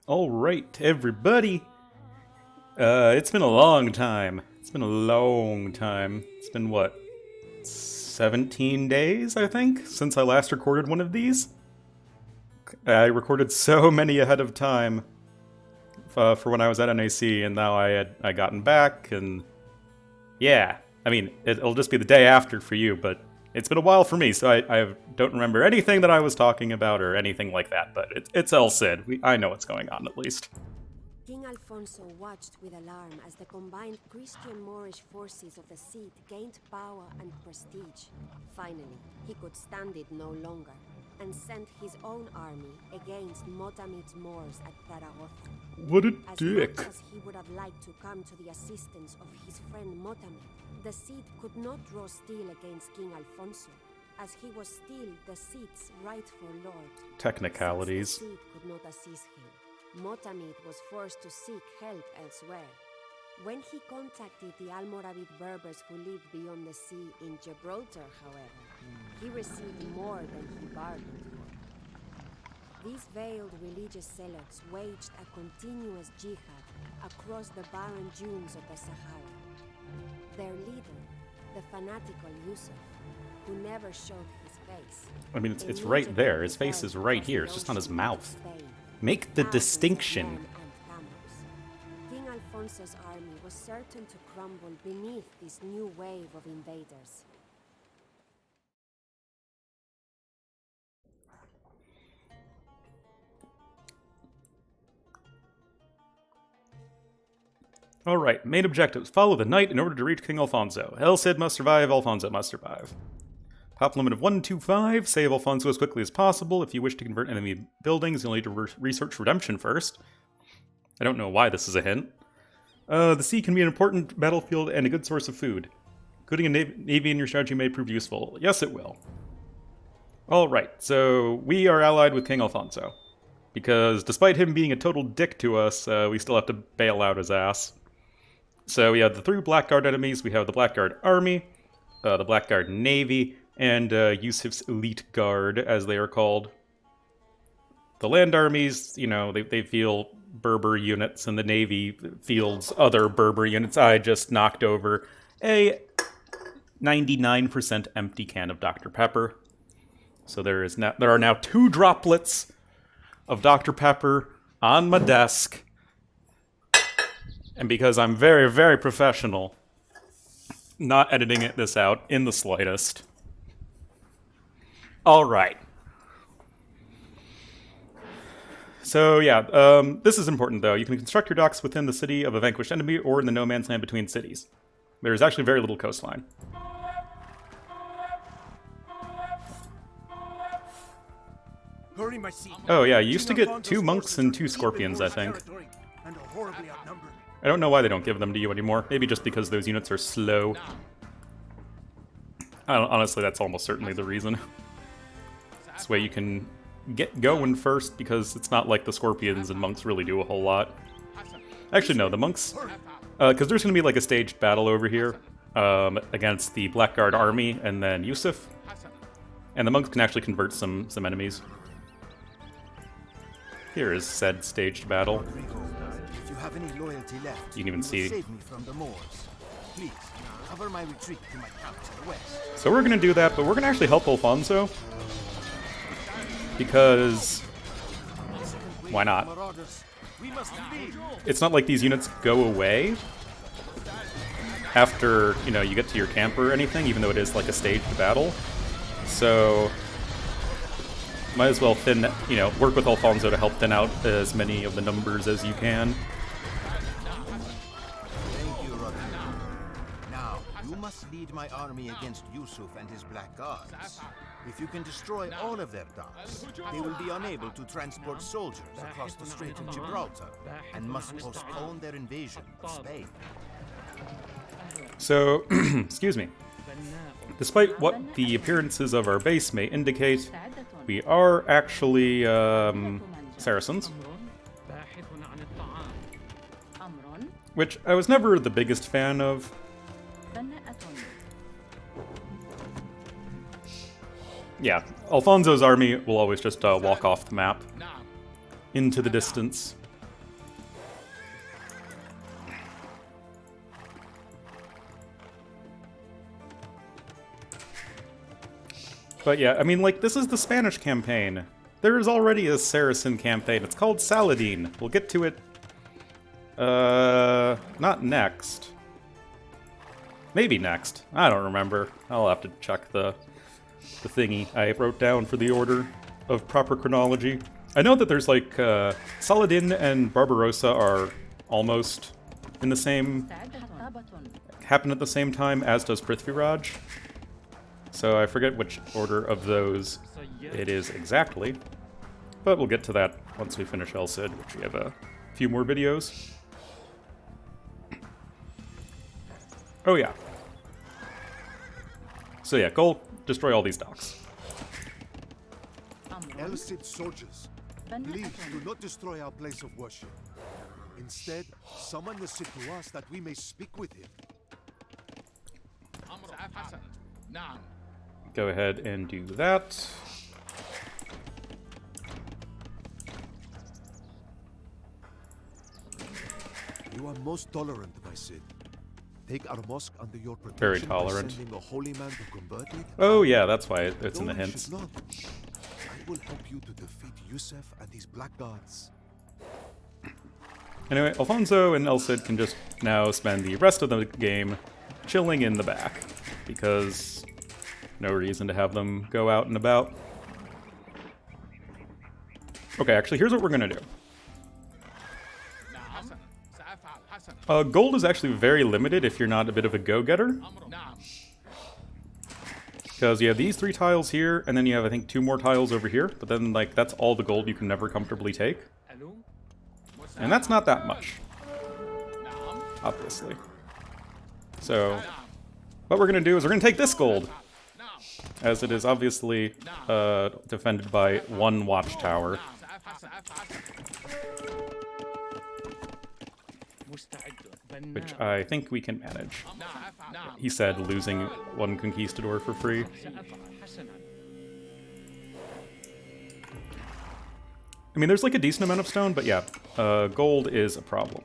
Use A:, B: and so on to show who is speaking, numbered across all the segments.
A: Alright, everybody. It's been a long time. It's been a long time. It's been, what, 17 days, I think, since I last recorded one of these? I recorded so many ahead of time for when I was at NAC, and now I gotten back, and yeah. I mean, it'll just be the day after for you, but it's been a while for me, so I don't remember anything that I was talking about or anything like that, but it's El Cid. I know what's going on, at least.
B: King Alfonso watched with alarm as the combined Christian-Moorish forces of the Cid gained power and prestige. Finally, he could stand it no longer, and sent his own army against Motamid's Moors at Zaragoza.
A: What a
B: As
A: dick.
B: much as he would have liked to come to the assistance of his friend Motamid, the Cid could not draw steel against King Alfonso, as he was still the Cid's rightful lord.
A: Technicalities.
B: Since the Cid could not assist him, Motamid was forced to seek help elsewhere. When he contacted the Almoravid Berbers who lived beyond the sea in Gibraltar, however, he received more than he bargained for. These veiled religious zealots waged a continuous jihad across the barren dunes of the Sahara. Their leader, the fanatical Yusuf, who never showed his face.
A: I mean, it's right there. His face is right here. It's just not his mouth. Make the distinction.
B: King Alfonso's army was certain to crumble beneath this new wave of invaders.
A: Alright, main objectives. Follow the knight in order to reach King Alfonso. El Cid must survive, Alfonso must survive. Pop limit of 125, save Alfonso as quickly as possible. If you wish to convert enemy buildings, you'll need to research redemption first. I don't know why this is a hint. The sea can be an important battlefield and a good source of food. Including a navy in your strategy may prove useful. Yes, it will. Alright, so we are allied with King Alfonso. Because despite him being a total dick to us, we still have to bail out his ass. So we have the three Blackguard enemies. We have the Blackguard Army, the Blackguard Navy, and Yusuf's Elite Guard, as they are called. The land armies, you know, they feel Berber units, and the Navy fields other Berber units. I just knocked over a 99% empty can of Dr. Pepper. So there are now 2 droplets of Dr. Pepper on my desk. And because I'm very, very professional, not editing this out in the slightest. Alright. So yeah, this is important though. You can construct your docks within the city of a vanquished enemy or in the no man's land between cities. There is actually very little coastline. Oh yeah, you used to get 2 monks and 2 scorpions, I think. I don't know why they don't give them to you anymore. Maybe just because those units are slow. Honestly, that's almost certainly the reason. This way you can get going first, because it's not like the scorpions and monks really do a whole lot. Actually, no, the monks... because there's going to be like a staged battle over here against the Blackguard army and then Yusuf. And the monks can actually convert some enemies. Here is said staged battle.
C: Have any loyalty left,
A: you can even see.
C: Save me from the Moors. Please, cover my retreat to my camp to the west.
A: So we're going to do that, but we're going to actually help Alfonso. Because... why not? It's not like these units go away after, you know, you get to your camp or anything, even though it is like a staged battle. So... might as well work with Alfonso to help thin out as many of the numbers as you can.
C: Lead my army against Yusuf and his blackguards. If you can destroy all of their docks, they will be unable to transport soldiers across the Strait of Gibraltar and must postpone their invasion of Spain.
A: So, excuse me. Despite what the appearances of our base may indicate, we are actually Saracens. Which I was never the biggest fan of. Yeah, Alfonso's army will always just walk off the map into the distance. But yeah, I mean, like, this is the Spanish campaign. There is already a Saracen campaign. It's called Saladin. We'll get to it, not next. Maybe next. I don't remember. I'll have to check the thingy I wrote down for the order of proper chronology. I know that there's, like, Saladin and Barbarossa are almost in the same... happen at the same time, as does Prithviraj. So I forget which order of those it is exactly. But we'll get to that once we finish El Cid, which we have a few more videos. Oh yeah. So yeah, goal, destroy all these docks.
D: El Cid soldiers, please do not destroy our place of worship. Instead, summon the Cid to us that we may speak with him.
A: Go ahead and do that.
D: You are most tolerant, my Cid. Take our mosque under your protection.
A: Very tolerant.
D: By sending a holy man to convert it.
A: Oh yeah, that's why it's in the
D: Though you
A: hints.
D: should not, I will help you to defeat Yusuf and his blackguards.
A: Anyway, Alfonso and El Cid can just now spend the rest of the game chilling in the back, because no reason to have them go out and about. Okay, actually, here's what we're gonna do. Gold is actually very limited if you're not a bit of a go-getter. Because you have these 3 tiles here, and then you have, I think, 2 more tiles over here. But then, like, that's all the gold you can never comfortably take. And that's not that much. Obviously. So, what we're going to do is we're going to take this gold. As it is obviously defended by 1 watchtower. Which I think we can manage. He said, losing 1 conquistador for free. I mean, there's like a decent amount of stone, but yeah, gold is a problem.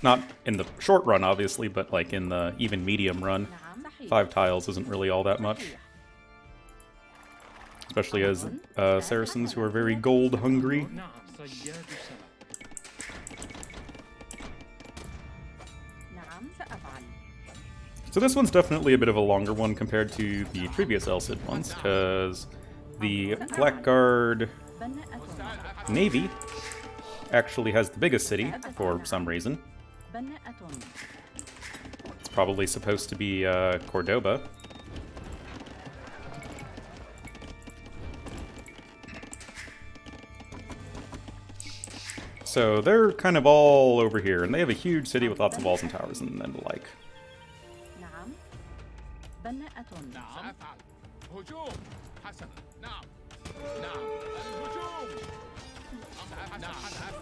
A: Not in the short run, obviously, but like in the even medium run. 5 tiles isn't really all that much. Especially as Saracens who are very gold hungry. So this one's definitely a bit of a longer one compared to the previous El Cid ones, because the Blackguard Navy actually has the biggest city, for some reason. It's probably supposed to be Cordoba. So they're kind of all over here, and they have a huge city with lots of walls and towers and the like.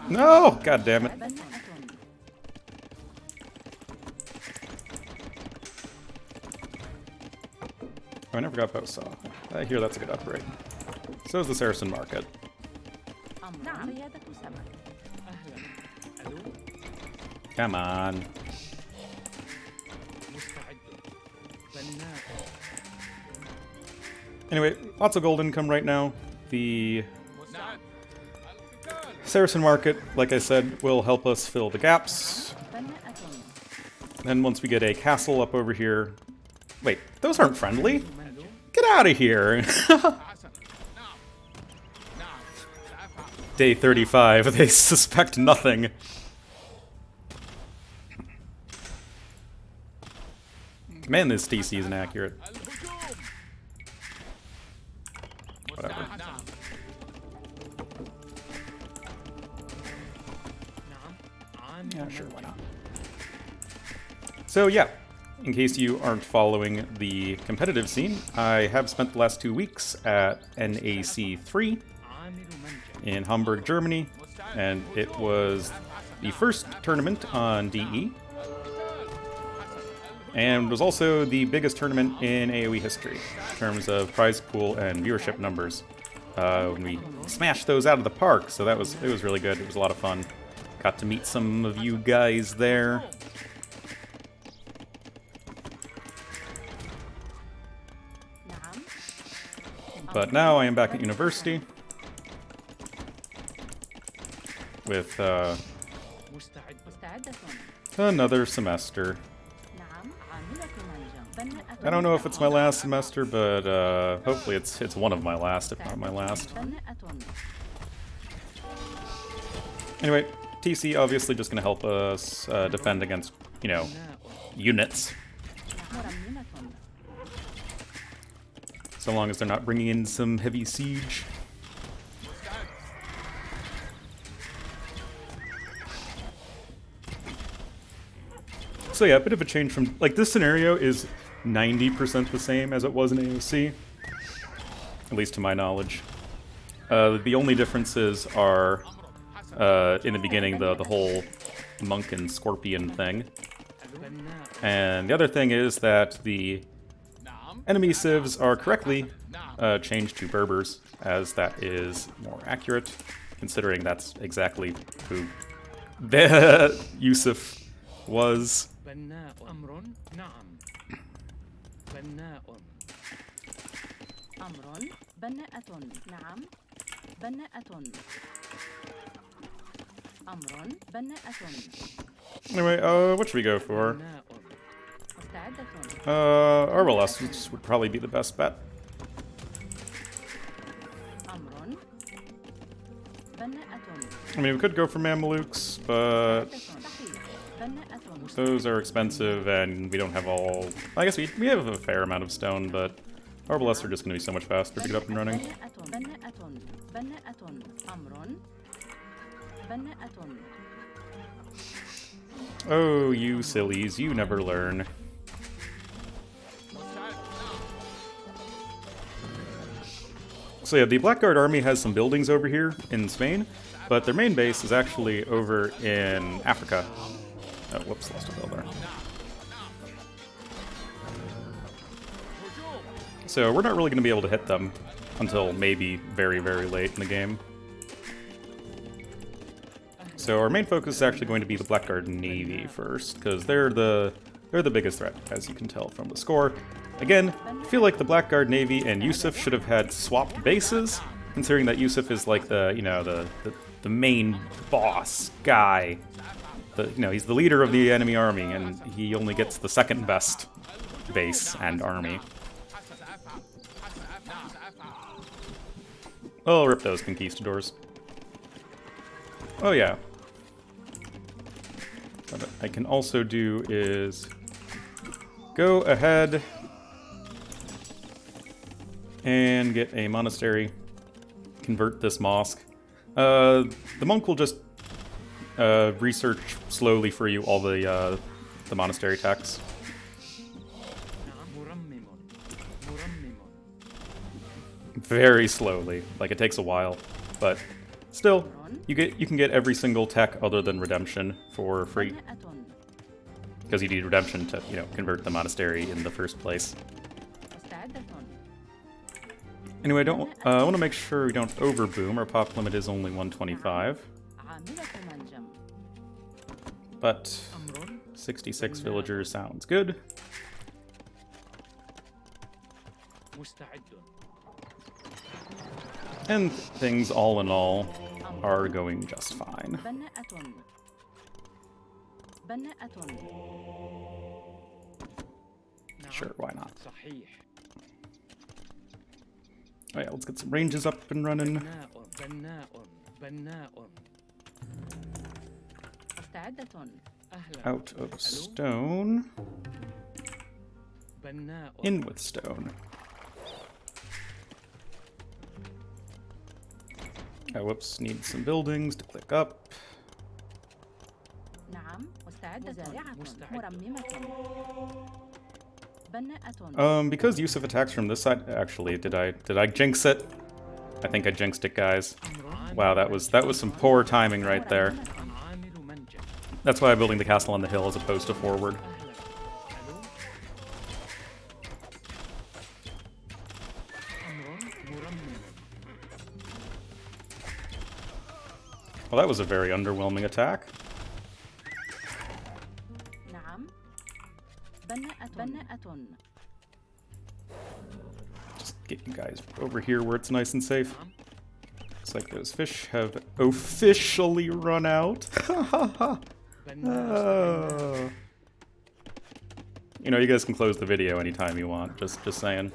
A: No! God damn it. Oh, I never got Bosaw. I hear that's a good upgrade. So is the Saracen market. Come on. Anyway, lots of gold income right now. The Saracen market, like I said, will help us fill the gaps. Then once we get a castle up over here... Wait, those aren't friendly? Get out of here! Day 35, they suspect nothing. Man, this DC is inaccurate. Whatever. Yeah, sure, why not? So yeah, in case you aren't following the competitive scene, I have spent the last 2 weeks at NAC 3 in Hamburg, Germany, and it was the first tournament on DE, and was also the biggest tournament in AoE history in terms of prize pool and viewership numbers. We smashed those out of the park, so it was really good. It was a lot of fun. Got to meet some of you guys there. But now I am back at university with another semester. I don't know if it's my last semester, but hopefully it's one of my last, if not my last. Anyway, TC obviously just gonna help us defend against, you know, units. So long as they're not bringing in some heavy siege. So yeah, a bit of a change from, like, this scenario is 90% the same as it was in AOC, at least to my knowledge. The only differences are, in the beginning, the whole monk and scorpion thing. And the other thing is that the enemy civs are correctly changed to Berbers, as that is more accurate, considering that's exactly who Yusuf was. Anyway, what should we go for? Arbalest would probably be the best bet. I mean, we could go for Mamelukes, but those are expensive, and we don't have all... I guess we have a fair amount of stone, but Arbalests are just going to be so much faster to get up and running. Oh, you sillies, you never learn. So yeah, the Blackguard army has some buildings over here in Spain, but their main base is actually over in Africa. Oh, whoops, lost a builder. So we're not really going to be able to hit them until maybe very, very late in the game. So our main focus is actually going to be the Blackguard Navy first, because they're the biggest threat, as you can tell from the score. Again, I feel like the Blackguard Navy and Yusuf should have had swapped bases, considering that Yusuf is like the, you know, the main boss guy. You know, he's the leader of the enemy army, and he only gets the second best base and army. Oh, rip those conquistadors. Oh yeah. What I can also do is go ahead and get a monastery, convert this mosque. The monk will just research slowly for you all the monastery texts. Very slowly, like it takes a while, but still, you can get every single tech other than redemption for free, because you need redemption to, you know, convert the monastery in the first place. Anyway, I want to make sure we don't overboom. Our pop limit is only 125, but 66 villagers sounds good. And things, all in all, are going just fine. Sure, why not? Oh yeah, let's get some ranges up and running. Out of stone. In with stone. Oh, whoops, need some buildings to click up. Because Yusuf attacks from this side, actually, did I jinx it? I think I jinxed it, guys. Wow, that was some poor timing right there. That's why I'm building the castle on the hill as opposed to forward. Well, that was a very underwhelming attack. Just get you guys over here where it's nice and safe. Looks like those fish have officially run out. Oh. You know, you guys can close the video anytime you want, just saying.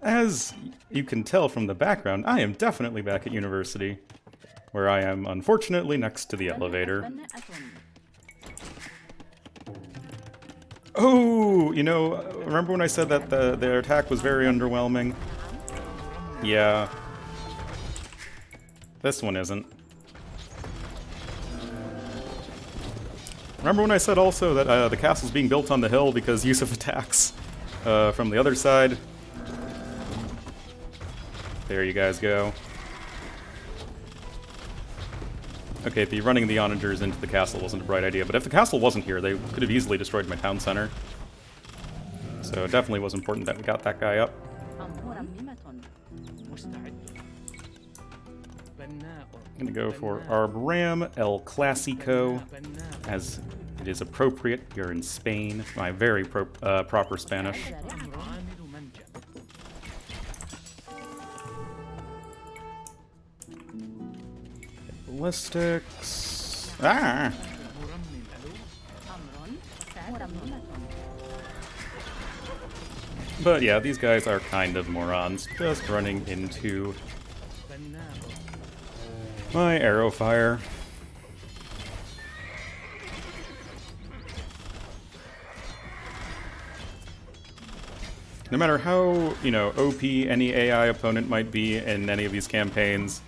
A: As you can tell from the background, I am definitely back at university, where I am unfortunately next to the elevator. Oh, you know, remember when I said that their attack was very underwhelming? Yeah. This one isn't. Remember when I said also that the castle's being built on the hill because Yusuf attacks from the other side? There you guys go. Okay, the running the onagers into the castle wasn't a bright idea, but if the castle wasn't here, they could have easily destroyed my town center. So it definitely was important that we got that guy up. I'm gonna go for Arbram El Clasico, as it is appropriate. You're in Spain. My very proper Spanish. Ballistics. Ah! But yeah, these guys are kind of morons, just running into my arrow fire. No matter how, you know, OP any AI opponent might be in any of these campaigns,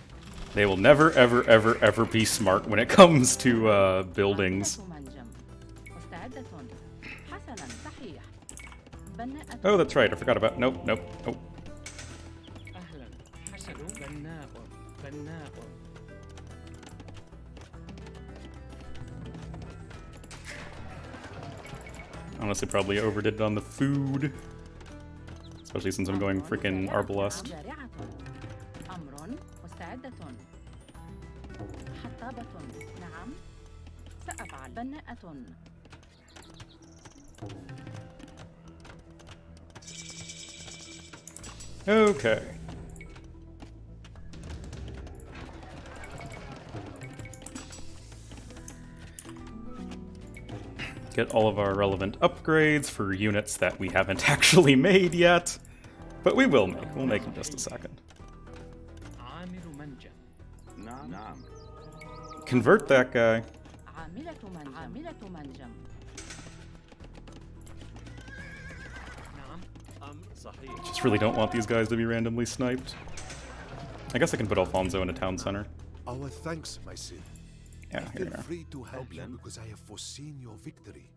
A: they will never, ever, ever, ever be smart when it comes to buildings. Oh, that's right. I forgot about. Nope, nope, nope. Honestly, probably overdid it on the food. Especially since I'm going freaking Arbalest. Okay. Get all of our relevant upgrades for units that we haven't actually made yet. But we will make. We'll make in just a second. Convert that guy. Just really don't want these guys to be randomly sniped. I guess I can put Alfonso in a town center.
D: Our thanks, my Cid.
A: Yeah, here we
D: Feel
A: are.
D: free to help you because I have foreseen your victory.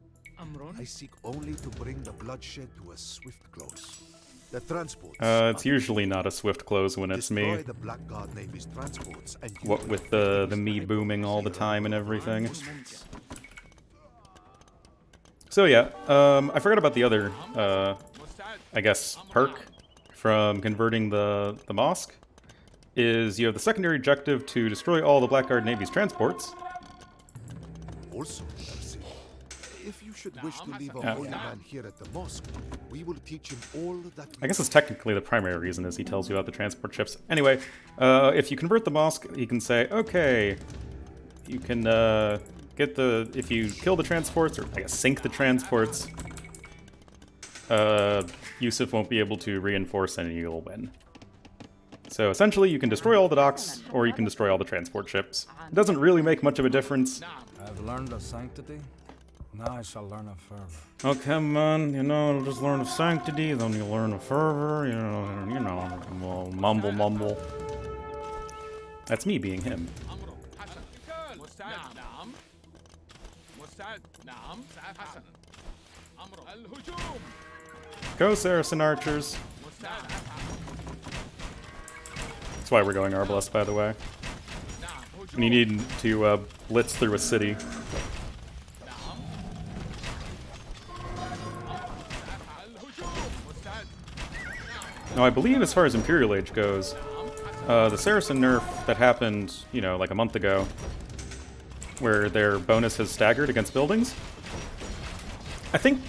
D: I seek only to bring the bloodshed to a swift close. The transports.
A: It's usually not a swift close when it's me.
D: Destroy the Blackguard Navy's transports and you
A: What
D: will
A: with the me booming all the time and everything. So yeah, I forgot about the other, I guess, perk from converting the mosque. Is you have the secondary objective to destroy all the Blackguard Navy's transports.
D: Also, Cid, if you should wish to leave a holy man here at the mosque, we will teach him all that we
A: I guess it's technically the primary reason is he tells you about the transport ships. Anyway, if you convert the mosque, he can say, okay, you can get the, if you kill the transports, or I guess sink the transports, Yusuf won't be able to reinforce and you'll win. So essentially, you can destroy all the docks, or you can destroy all the transport ships. It doesn't really make much of a difference.
E: I've learned of sanctity. Now I shall learn of fervor.
A: Oh, come on, you know, just learn of sanctity, then you learn of fervor, you know, mumble, mumble. That's me being him. Go, Saracen archers. That's why we're going Arbalest, by the way. And you need to blitz through a city. Now, I believe as far as Imperial Age goes, the Saracen nerf that happened, you know, like a month ago, where their bonus has staggered against buildings. I think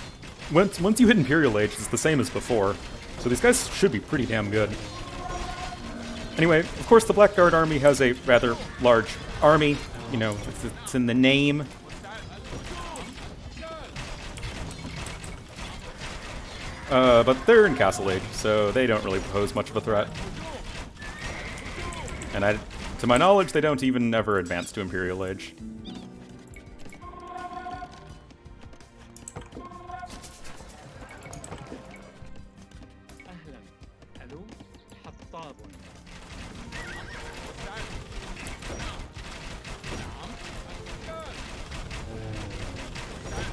A: once you hit Imperial Age, it's the same as before, so these guys should be pretty damn good. Anyway, of course the Blackguard army has a rather large army, you know, it's in the name. But they're in Castle Age, so they don't really pose much of a threat. And to my knowledge, they don't even ever advance to Imperial Age.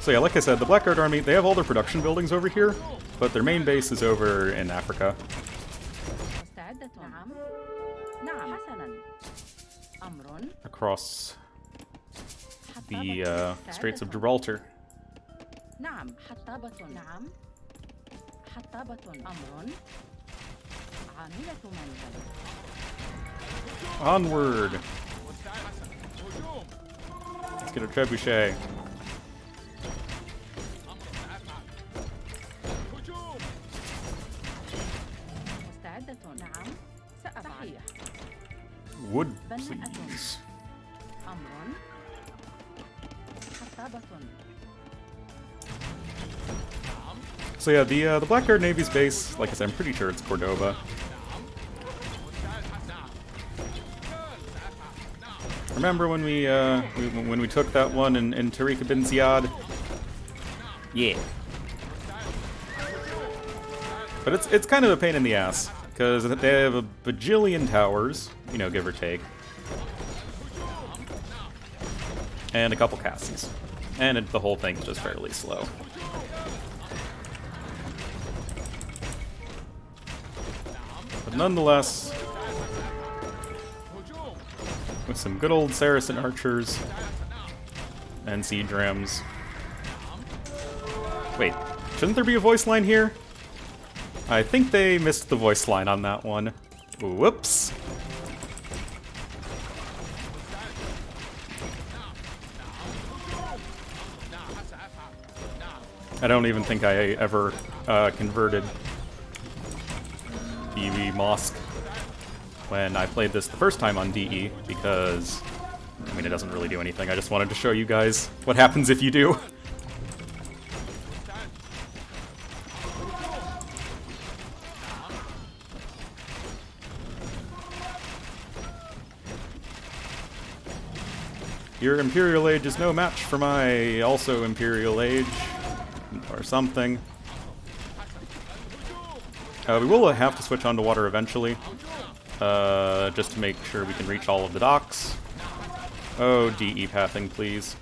A: So yeah, like I said, the Blackguard army, they have all their production buildings over here, but their main base is over in Africa. Across the Straits of Gibraltar. Onward! Let's get a trebuchet. Wood, please. So yeah, the Blackguard Navy's base, like I said, I'm pretty sure it's Cordoba. Remember when we took that one in Tariq bin Ziyad? Yeah. But it's kind of a pain in the ass, because they have a bajillion towers, you know, give or take. And a couple castles. And the whole thing's just fairly slow. But nonetheless, with some good old Saracen archers and siege rams. Wait, shouldn't there be a voice line here? I think they missed the voice line on that one. Whoops. I don't even think I ever converted the mosque when I played this the first time on DE, because, I mean, it doesn't really do anything. I just wanted to show you guys what happens if you do. Your Imperial Age is no match for my also Imperial Age, or something. We will have to switch on to water eventually, just to make sure we can reach all of the docks. Oh, DE pathing, please.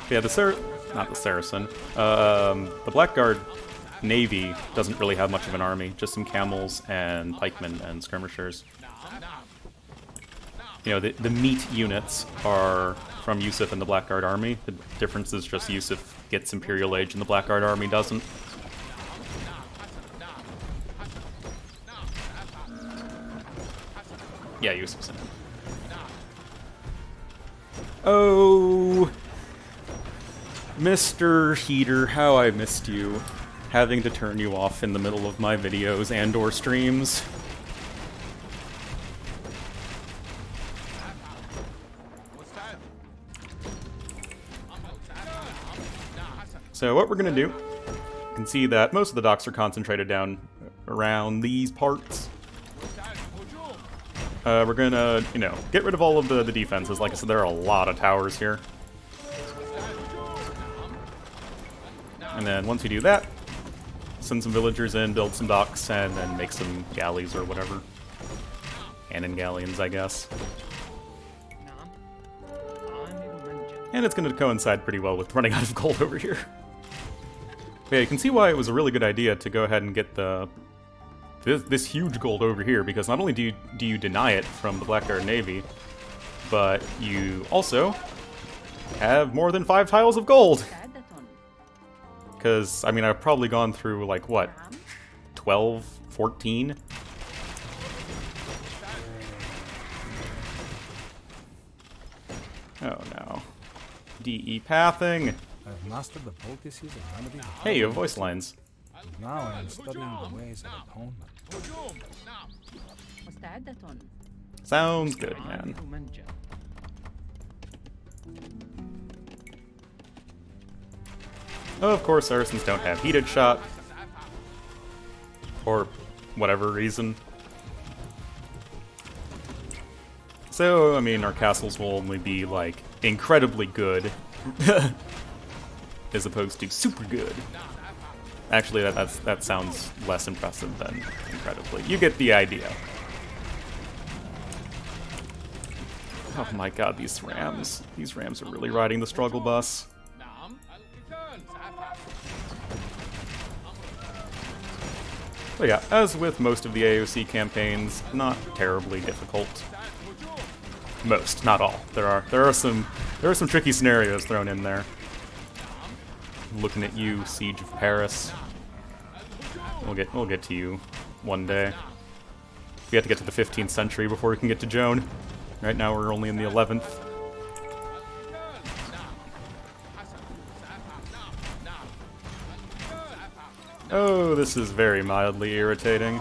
A: Yeah, not the Saracen. The Blackguard Navy doesn't really have much of an army, just some camels and pikemen and skirmishers. You know, the meat units are from Yusuf and the Blackguard army. The difference is just Yusuf gets Imperial Age and the Blackguard army doesn't. Yeah, Yusuf's in it. Oh, Mr. Heater, how I missed you. Having to turn you off in the middle of my videos and/or streams. So what we're gonna do, you can see that most of the docks are concentrated down around these parts. We're gonna, you know, get rid of all of the defenses. Like I said, there are a lot of towers here. And then once we do that, send some villagers in, build some docks, and then make some galleys or whatever. Cannon galleons, I guess. And it's going to coincide pretty well with running out of gold over here. But yeah, you can see why it was a really good idea to go ahead and get this huge gold over here, because not only do you deny it from the Blackguard Navy, but you also have more than 5 tiles of gold. Because, I mean, I've probably gone through, like, what, 12, 14? Oh no. DE pathing!
E: I've mastered the poultices and remedy.
A: Hey, you have voice lines.
E: Now I am studying the ways of atonement.
A: Sounds good, man. Of course, Saracens don't have heated shot. For whatever reason. So, I mean, our castles will only be, like, incredibly good. As opposed to super good. Actually, that sounds less impressive than incredibly. You get the idea. Oh my god, these rams. These rams are really riding the struggle bus. But yeah, as with most of the AOC campaigns, not terribly difficult. Most, not all. There are some tricky scenarios thrown in there. Looking at you, Siege of Paris. We'll get to you one day. We have to get to the 15th century before we can get to Joan. Right now we're only in the 11th. Oh, this is very mildly irritating.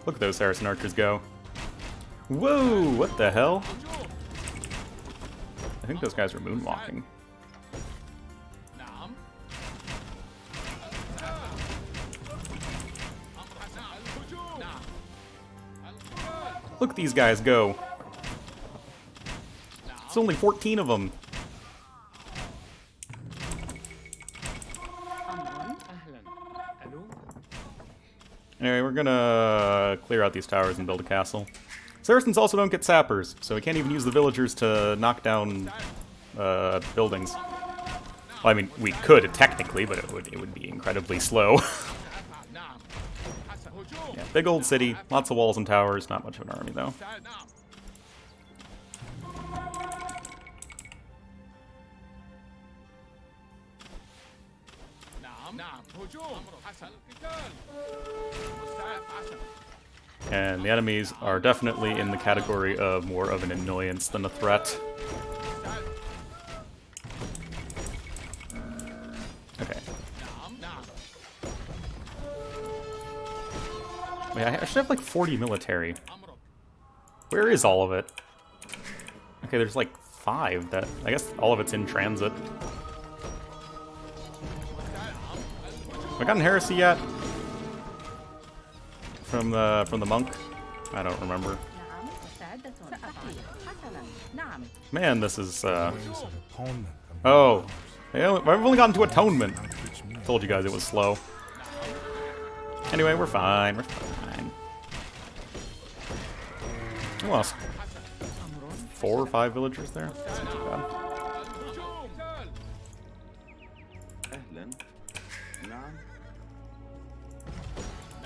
A: Look at those Saracen archers go. Whoa, what the hell? I think those guys were moonwalking. Look at these guys go. It's only 14 of them. Anyway, we're gonna clear out these towers and build a castle. Saracens also don't get sappers, so we can't even use the villagers to knock down buildings. Well, I mean, we could technically, but it would be incredibly slow. Yeah, big old city, lots of walls and towers, not much of an army though. And the enemies are definitely in the category of more of an annoyance than a threat. Okay. Wait, I should have like 40 military. Where is all of it? Okay, there's like 5 that... I guess all of it's in transit. Have I gotten heresy yet? From the monk? I don't remember. Man, this is oh. Yeah, I've only gotten to atonement. Told you guys it was slow. Anyway, we're fine. We're fine. We lost 4 or 5 villagers there. That's not too bad.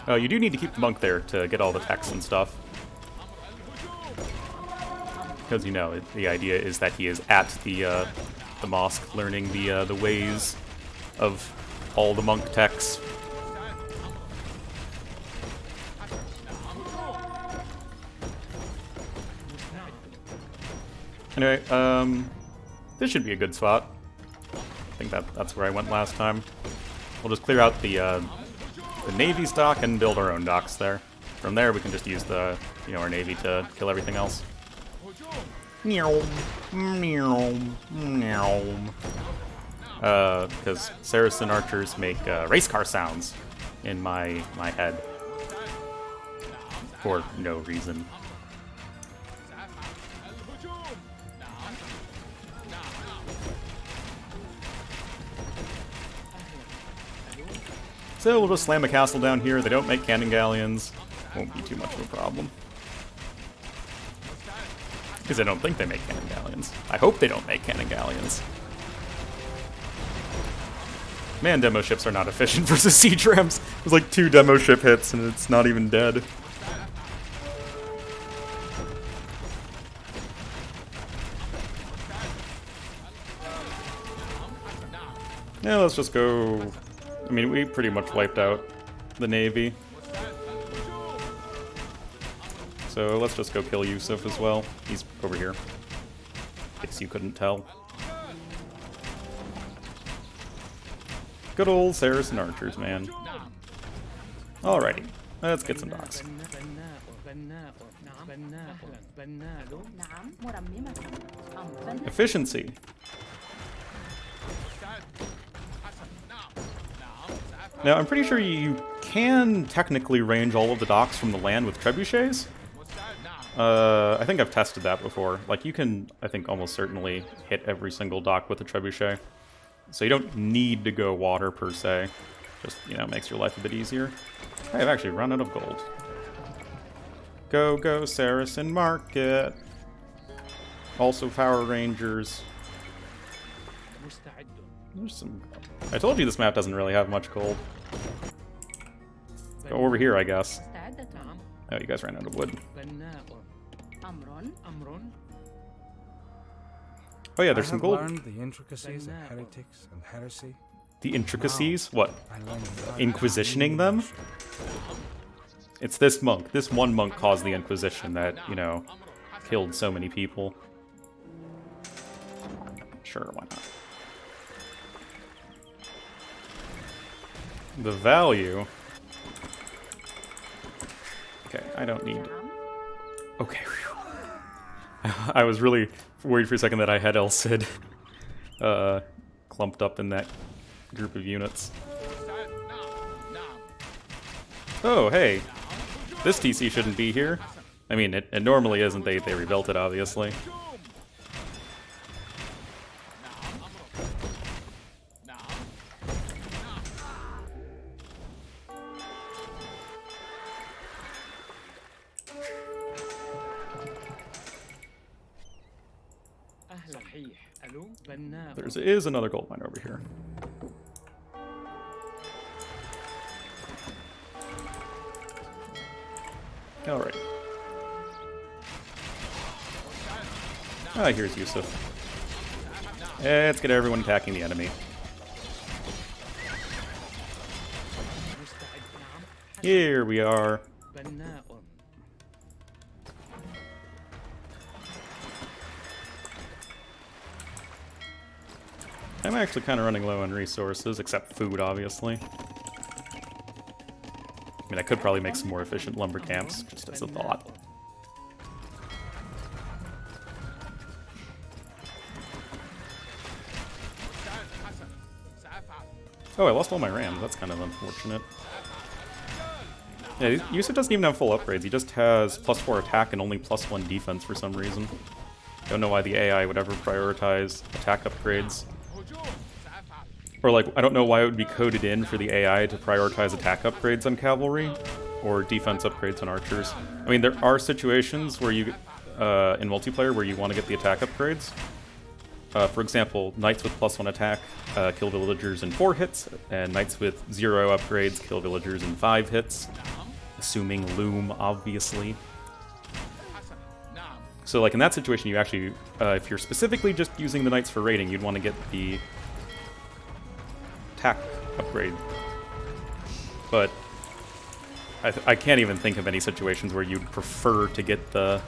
A: Oh, you do need to keep the monk there to get all the texts and stuff. Because, you know, the idea is that he is at the mosque learning the ways of all the monk texts. Anyway, this should be a good spot. I think that's where I went last time. We'll just clear out the Navy's dock and build our own docks there. From there, we can just use our Navy to kill everything else. Because Saracen archers make race car sounds in my head. For no reason. So we'll just slam a castle down here. They don't make cannon galleons. Won't be too much of a problem. Because I don't think they make cannon galleons. I hope they don't make cannon galleons. Man, demo ships are not efficient versus siege rams. There's like 2 demo ship hits and it's not even dead. Yeah, let's just go... I mean, we pretty much wiped out the Navy. So let's just go kill Yusuf as well. He's over here. In case you couldn't tell. Good old Saracen archers, man. Alrighty, let's get some docks. Efficiency. Now, I'm pretty sure you can technically range all of the docks from the land with trebuchets. I think I've tested that before. Like, you can, I think, almost certainly hit every single dock with a trebuchet. So you don't need to go water, per se. Just, you know, makes your life a bit easier. Hey, I've actually run out of gold. Go, go, Saracen Market! Also Power Rangers. There's some... I told you this map doesn't really have much gold. Go over here, I guess. Oh, you guys ran out of wood. Oh yeah, there's some gold.
E: Learned the intricacies of heretics and heresy.
A: The intricacies? What?
E: I learned
A: Inquisitioning them? It's this monk. This one monk caused the Inquisition that, you know, killed so many people. Sure, why not? The value... Okay, I don't need... Okay, whew. I was really worried for a second that I had El Cid clumped up in that group of units. Oh, hey. This TC shouldn't be here. I mean, it normally isn't. They rebuilt it, obviously. There is another gold mine over here. Alright. Ah, here's Yusuf. Let's get everyone attacking the enemy. Here we are. I'm actually kind of running low on resources, except food, obviously. I mean, I could probably make some more efficient lumber camps, just as a thought. Oh, I lost all my rams. That's kind of unfortunate. Yeah, Yusuf doesn't even have full upgrades. He just has +4 attack and only +1 defense for some reason. Don't know why the AI would ever prioritize attack upgrades. Or, like, I don't know why it would be coded in for the AI to prioritize attack upgrades on cavalry, or defense upgrades on archers. I mean, there are situations where you, in multiplayer, where you want to get the attack upgrades. For example, knights with +1 attack kill villagers in 4 hits, and knights with 0 upgrades kill villagers in 5 hits. Assuming loom, obviously. So, like, in that situation, you actually, if you're specifically just using the knights for raiding, you'd want to get the attack upgrade. But I can't even think of any situations where you'd prefer to get the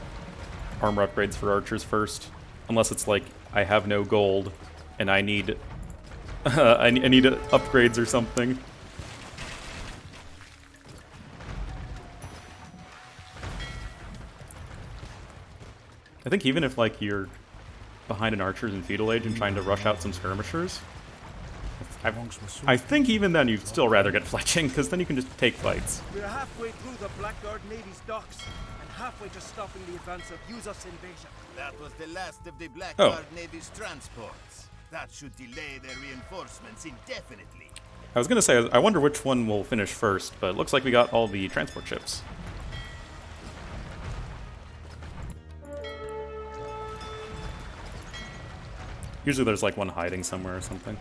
A: armor upgrades for archers first, unless it's like I have no gold and I need I need upgrades or something. I think even if like you're behind an archers in feudal age and trying to rush out some skirmishers, I think even then you'd still rather get fletching, because then you can just take fights.
F: We're halfway through the Blackguard Navy's docks, and halfway to stopping the advance of Yusuf's invasion.
C: That was the last of the Blackguard Navy's transports. That should delay their reinforcements indefinitely.
A: I was going to say, I wonder which one will finish first, but it looks like we got all the transport ships. Usually there's like one hiding somewhere or something.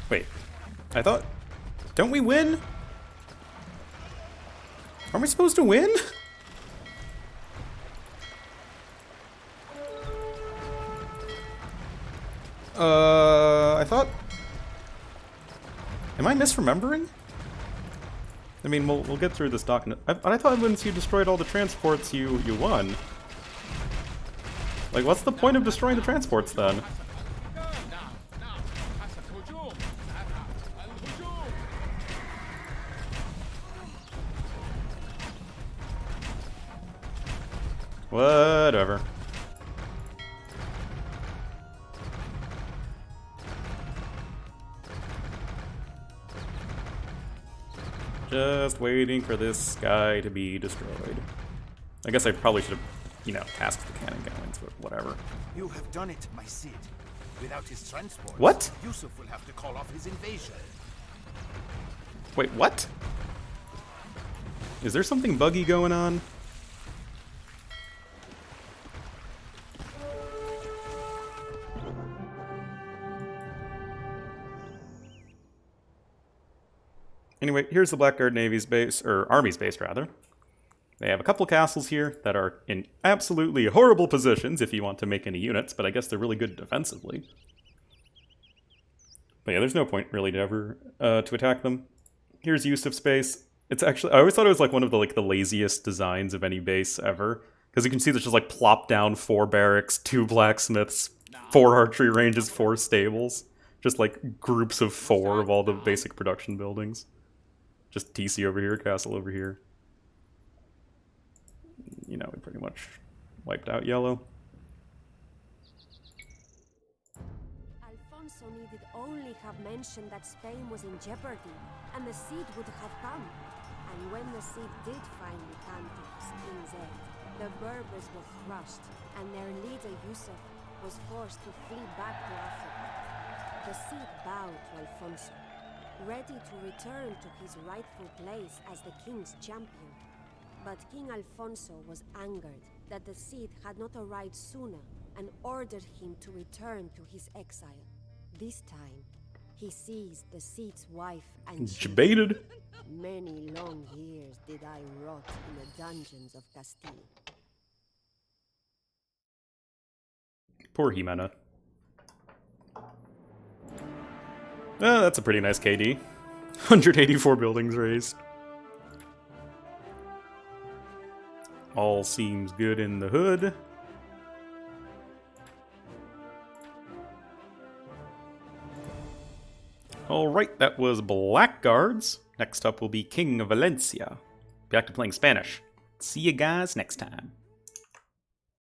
A: Wait, I thought Don't we win? Aren't we supposed to win? I thought... Am I misremembering? I mean, we'll get through this document. I thought once you destroyed all the transports, you won. Like, what's the point of destroying the transports, then? Whatever. Just waiting for this guy to be destroyed. I guess I probably should have, you know, tasked the cannon guns, but whatever.
C: You have done it, my Cid. Without his transport,
A: What?
C: Yusuf will have to call off his invasion.
A: Wait, what? Is there something buggy going on? Anyway, here's the Blackguard Navy's base, or Army's base, rather. They have a couple castles here that are in absolutely horrible positions if you want to make any units, but I guess they're really good defensively. But yeah, there's no point really to ever to attack them. Here's Yusuf's base. It's actually, I always thought it was like one of the laziest designs of any base ever, because you can see there's just like plop down 4 barracks, 2 blacksmiths, 4 archery ranges, 4 stables, just like groups of 4 of all the basic production buildings. Just TC over here, castle over here. You know, we pretty much wiped out yellow.
B: Alfonso needed only have mentioned that Spain was in jeopardy, and the Cid would have come. And when the Cid did finally come to his king's aid, the Berbers were crushed, and their leader Yusuf was forced to flee back to Africa. The Cid bowed to Alfonso, ready to return to his rightful place as the king's champion. But King Alfonso was angered that the Cid had not arrived sooner and ordered him to return to his exile. This time, he seized the Cid's wife and
A: Debated.
B: Many long years did I rot in the dungeons of Castile.
A: Poor Jimena. That's a pretty nice KD. 184 buildings raised. All seems good in the hood. Alright, that was Blackguards. Next up will be King of Valencia. Back to playing Spanish. See you guys next time.